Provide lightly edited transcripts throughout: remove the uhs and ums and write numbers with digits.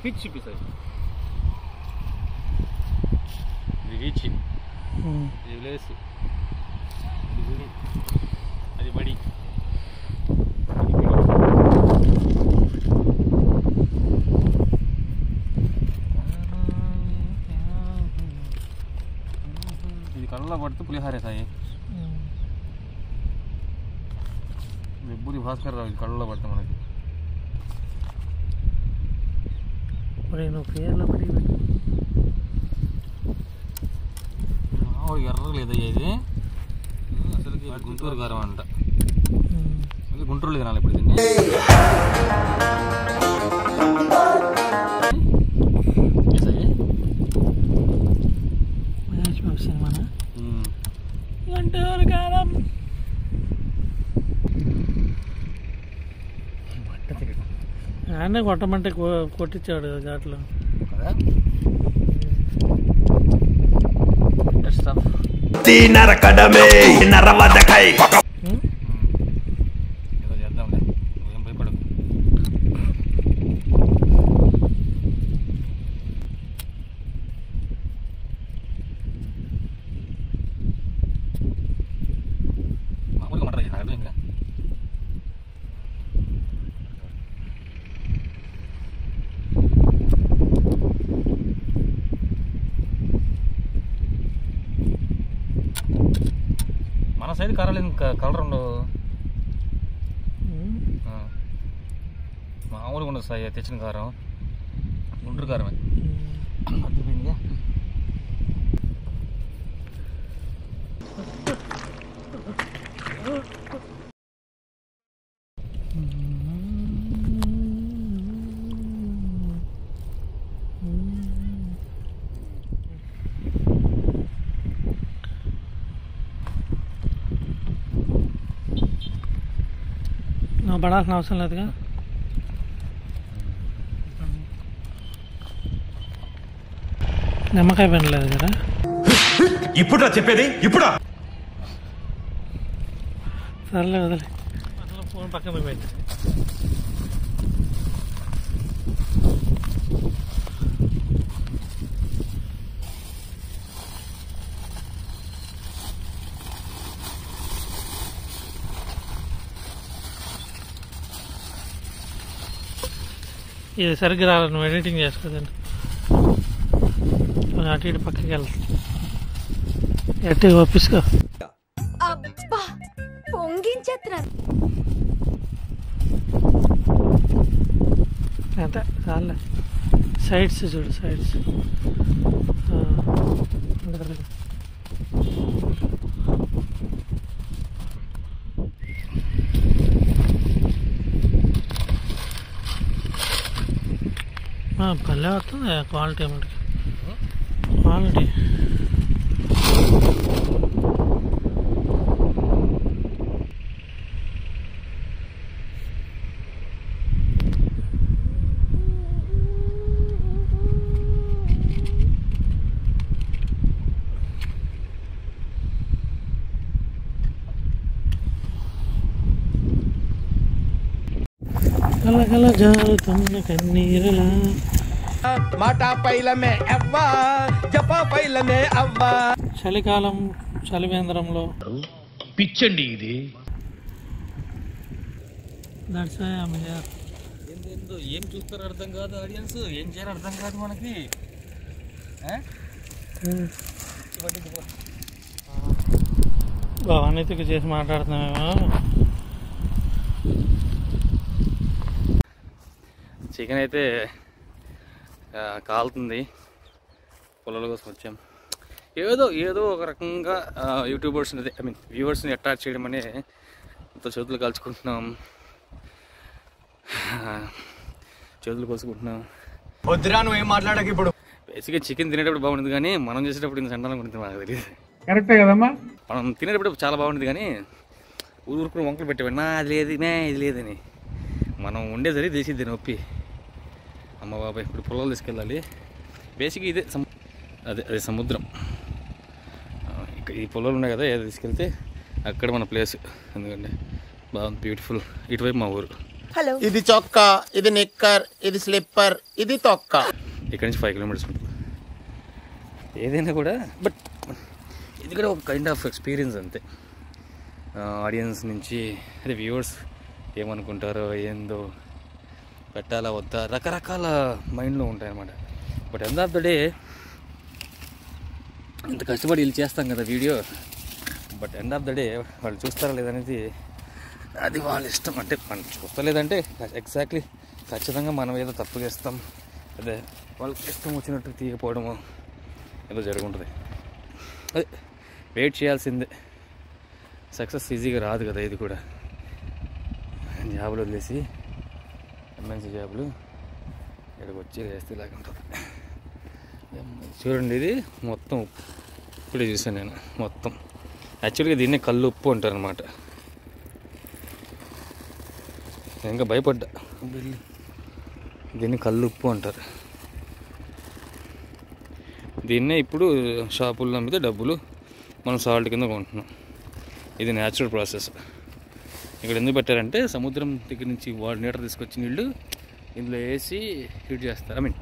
Beach చూపిస్తాయి. ఇది beach, ఇది విలేజ్, ఇది గుడి, అది బడి. ఇది కళ్ళలో పడితే పులిహారే సాయి. బూరి భాస్కర్ రావు కళ్ళలో పడితే మనకి. ఎర్ర లేదయ్యా ఇది అసలుకి. గుంటూరు కారం అంట. గుంటూరులో తినాలి ఇప్పుడు దీన్ని. గుంటూరు కారం ఆయన కొట్టమంటే కొట్టించాడు ఘాట్లో. నరకడమే నరవదకై ఏదో చేద్దాంలే, ఏం భయపడు. మామూలుగా మంట ఇంకా మన సైడ్ కారాలు కలర్ ఉండవు, మామూలుగా ఉండదు సాయి. తెచ్చిన కారం గుంటూరు కారమే. అర్థమైందిగా. పడాల్సిన అవసరం లేదుగా. నిమ్మకాయ పెనలేదు కదా ఇప్పుడు చెప్పేది. ఇప్పుడు సర్లే వదిలే. అసలు ఫోన్ పక్కన పోయింది. ఇది సరిగ్గా రాలేదు, నువ్వు ఎడిటింగ్ చేసుకోదండి. అటు ఇటు పక్కకి వెళ్తా ఎట్టి ఒప్పిసుకో. ఎంత చాలే. సైడ్స్ చూడు, సైడ్స్. పల్లె వస్తుంది క్వాలిటీ మనకి. క్వాలిటీ కలకల జారుతున్న కన్నీరులా. మాటా పైలమే అవ్వా, జపా పైలమే అవ్వా. చలికాలం చలివేంద్రంలో పిచ్చండి ఇది. ఏందో ఏం చూస్తారో అర్థం కాదు ఆడియన్స్, ఏం చేయాలో అర్థం కాదు మనకి. భవానీతికి చేసి మాట్లాడుతున్నామేమో. చికెన్ అయితే కాలుతుంది, పొలాల కోసం వచ్చాం. ఏదో ఒక రకంగా యూట్యూబర్స్ని, వ్యూవర్స్ని అట్రాక్ట్ చేయడం అనే చేతులు కాల్చుకుంటున్నాం, చేతులు కోసుకుంటున్నాం. వద్దురా నువ్వు ఏం మాట్లాడక. ఇప్పుడు బేసిక్గా చికెన్ తినేటప్పుడు బాగుంటుంది కానీ మనం చేసేటప్పుడు ఇంత సంటానం ఉంటుంది మనకు తెలియదు. కరెక్టే కదమ్మా. మనం తినేటప్పుడు చాలా బాగుంటుంది కానీ ఊరుకుని వంకలు పెట్టేవాడి అది లేదు ఇది లేదని. మనం ఉండేసరి తీసిద్ది నొప్పి. అమ్మ బాబాయ్ ఇప్పుడు పొలాలు తీసుకెళ్ళాలి. బేసిక్గా ఇదే అదే సముద్రం. ఈ పొలాలు ఉన్నాయి కదా, ఏదో తీసుకెళ్తే అక్కడ మన ప్లేస్. ఎందుకంటే బాగుంది, బ్యూటిఫుల్. ఇటువైపు మా ఊరు. ఇది చొక్కా, ఇది నిక్కర్, ఇది స్లిప్పర్, ఇది తొక్క. ఇక్కడ నుంచి 5 కిలోమీటర్స్ ఉంటుంది ఏదైనా కూడా. బట్ ఇది కూడా ఒక కైండ్ ఆఫ్ ఎక్స్పీరియన్స్ అంతే. ఆడియన్స్ నుంచి అదే వ్యూవర్స్ ఏమనుకుంటారో ఏందో పెట్టాలా వద్దా రకరకాల మైండ్లో ఉంటాయన్నమాట. But end of the day ఇంత కష్టపడి వీళ్ళు చేస్తాం కదా video. But end of the day వాళ్ళు చూస్తారా లేదనేది అది వాళ్ళ ఇష్టం. అంటే మనం చూస్తలేదంటే ఎగ్జాక్ట్లీ ఖచ్చితంగా మనం ఏదో తప్పు చేస్తాం, అదే వాళ్ళకి ఇష్టం వచ్చినట్టు తీయకపోవడము ఏదో జరుగుంటుంది. అదే వెయిట్ చేయాల్సిందే. సక్సెస్ ఈజీగా రాదు కదా. ఇది కూడా జాబులు వదిలేసి ఎంఎన్సీ జాబులు ఇక్కడికి వచ్చి వేస్తే ఇలాగ ఉంటుంది. చూడండి ఇది మొత్తం ఇప్పుడే చూసాను నేను. మొత్తం యాక్చువల్గా దీన్నే కళ్ళు ఉప్పు అంటారు అనమాట. ఇంకా భయపడ్డా. దీన్ని కళ్ళు ఉప్పు అంటారు. దీన్నే ఇప్పుడు షాపుల్లో అమ్మితే డబ్బులు మనం సాల్ట్ కింద కొంటున్నాం. ఇది న్యాచురల్ ప్రాసెస్. ఇక్కడ ఎందుకు పెట్టారంటే సముద్రం దగ్గర నుంచి నీటర్ తీసుకొచ్చి నీళ్ళు ఇందులో వేసి హీట్ చేస్తారు. ఐ మీన్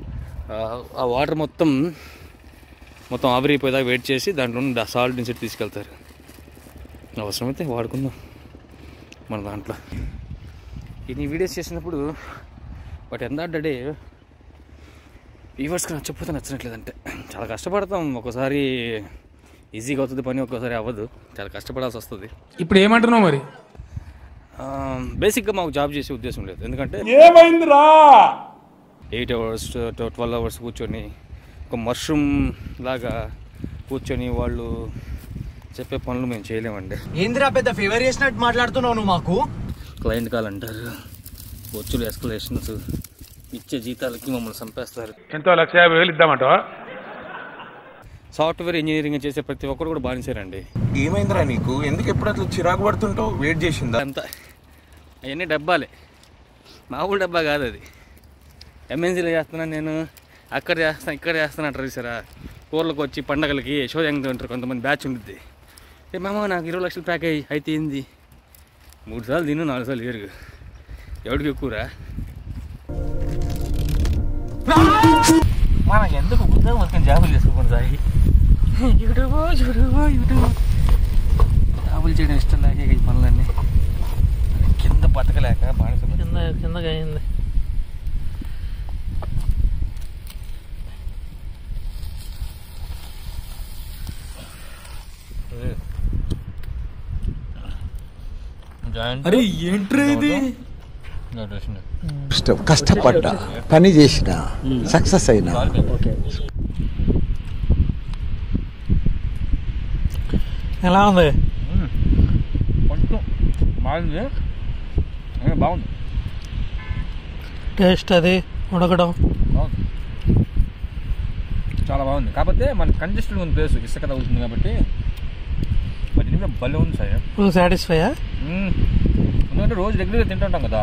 ఆ వాటర్ మొత్తం ఆవిరైపోయేదాకా వెయిట్ చేసి దాంట్లో సాల్ట్ నుంచి తీసుకెళ్తారు. అవసరమైతే వాడుకుందాం మన దాంట్లో. ఇన్ని వీడియోస్ చేసినప్పుడు but end of the day వ్యూవర్స్కి నచ్చకపోతే నచ్చినట్లేదంటే చాలా కష్టపడతాం. ఒకసారి ఈజీగా అవుతుంది పని, ఒక్కోసారి అవ్వదు. చాలా కష్టపడాల్సి వస్తుంది. ఇప్పుడు ఏమంటున్నావు మరి? బేసిక్గా మాకు జాబ్ చేసే ఉద్దేశం లేదు. ఎందుకంటే 8 hours 12 hours కూర్చొని ఒక మష్రూమ్ లాగా కూర్చొని వాళ్ళు చెప్పే పనులు మేము చేయలేమండి. ఏంద్రా పెద్ద ఫేవర్ చేసినట్టు మాట్లాడుతున్నావు నువ్వు మాకు? క్లయింట్ కాల్ అంటారు, వచ్చులు ఎస్కలేషన్స్, ఇచ్చే జీతాలకి మమ్మల్ని చంపేస్తారు. ఎంతో 1,50,000 ఇద్దామంటావా? సాఫ్ట్వేర్ ఇంజనీరింగ్ చేసే ప్రతి ఒక్కరు కూడా బానిసారండి. ఏమైందిరా నీకు? ఎందుకు ఎప్పుడు అట్లా చిరాకు పడుతుంటావు? వెయిట్ చేసిందా అంతా? అవన్నీ డబ్బాలే, మామూలు డబ్బా కాదు అది. ఎంఎన్సీలో చేస్తున్నాను నేను, అక్కడ చేస్తాను ఇక్కడ చేస్తాను అంటారు చూసారా. ఊర్లకు వచ్చి పండగలకి షో ఎంగ్ ఉంటారు కొంతమంది, బ్యాచ్ ఉంటుంది. మామ నాకు 20 లక్షలు ప్యాక్ అయితే ఏంది, 3 సార్లు తిను 4 సార్లు ఏరుగు, ఎవడికి ఎక్కువరా? మనం ఎందుకు ఉద్యోగం వచ్చి జాబులు చేసుకోకుండా సాగి జాబులు చేయడం ఇష్టం లేక ఈ పనులన్నీ కింద బతకలేక బానిస కిందగా అయింది. అరే ఏంట్రా ఇది? కష్టపడ్డా, పని చేసిన, సక్సెస్ అయినా. ఎలా ఉంది? కొంచెం బాగుంది, బాగుంది టేస్ట్, అది ఉడకడం చాలా బాగుంది. కాకపోతే మనకి కంజెస్టెడ్ ఉంది ప్లేస్, ఇసుక తగ్గుతుంది కాబట్టి. బట్ ఇది భలే ఉంది సార్. నువ్వు సాటిస్ఫైయా? ఎందుకంటే రోజు రెగ్యులర్గా తింటుంటాం కదా,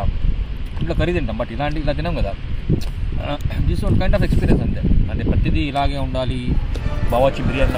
ఇంట్లో కర్రీ తింటాం, బట్ ఇలా తినాం కదా. This one kind of experience అంతే. అంటే ప్రతిదీ ఇలాగే ఉండాలి, బావచ్చి బిర్యానీ